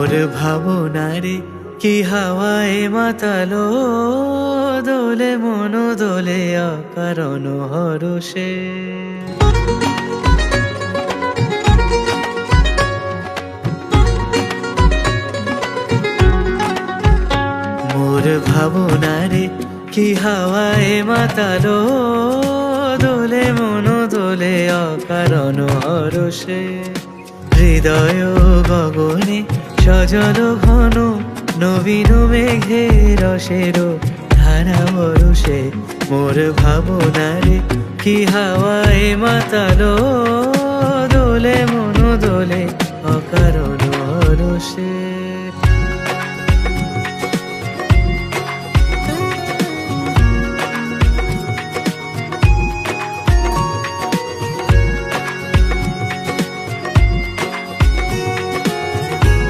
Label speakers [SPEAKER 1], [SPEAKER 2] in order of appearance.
[SPEAKER 1] ওর ভাবনারে কি হাওয়ায় মাতালো, দোলে মন দোলে অকারণ হরষে। মোর ভাবনারে কি হাওয়ায় মাতালো, দোলে মন দোলে অকারণ হরষে। হৃদয় গগনে সজল ঘন নবীন মেঘে রসের ধারা বরষে। মোর ভাবনারে কি হাওয়ায় মাতালো, দোলে মন দোলে অকারণ হরষে।